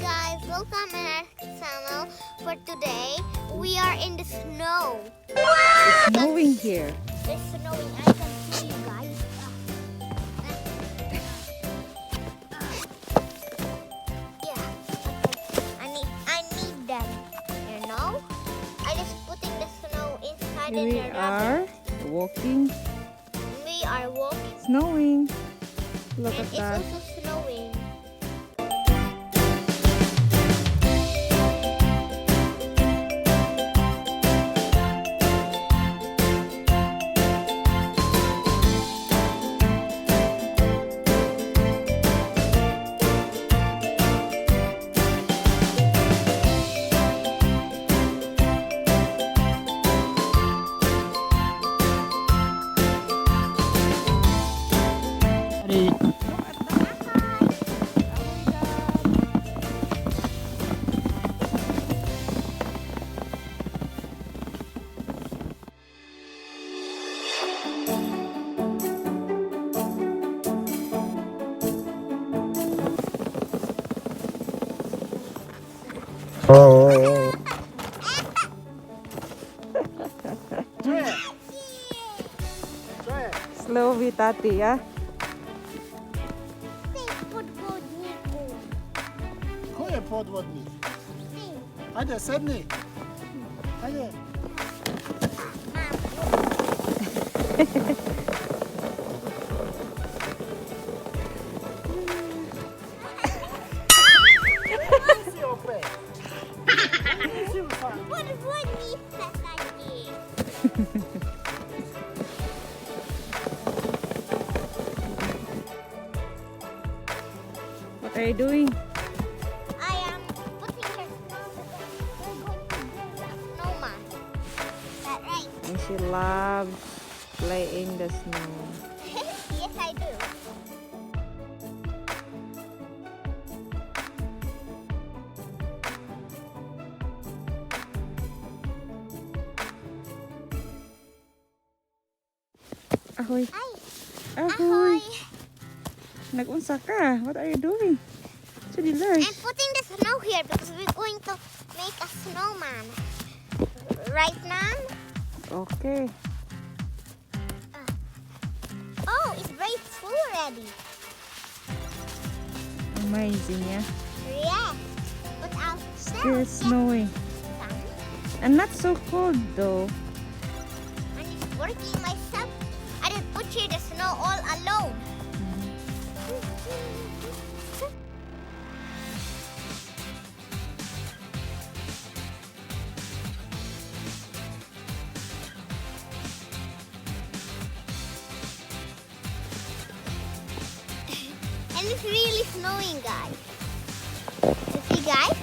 guys, welcome to our channel. For today, we are in the snow. It's snowing here. It's snowing. I can see you guys. Yeah. I need them. You know? I just putting the snow inside Here we the are walking. We are walking. Snowing. Look And at it's that. also snowing. Slowly, Tati, ah. Koje podvodnik? Ajde, sedni. Ajde. Si opet. Si ufam. Podvodnik, Tati. What are you doing? I am putting her snow because we're going to build a snowman. Is that right? And she loves playing the snow. Yes, I do. Ahoy. Hi. Ahoy. Ahoy. Nag-unsa ka? What are you doing? So I'm Dilars. putting the snow here because we're going to make a snowman. Right, Mom? Okay. Oh, it's very full already. Amazing, yeah. Yes. But I'll Still get snowing. some. And not so cold though. I'm just working myself. I didn't put here the snow all alone. And it's really snowing, guys. You see, guys?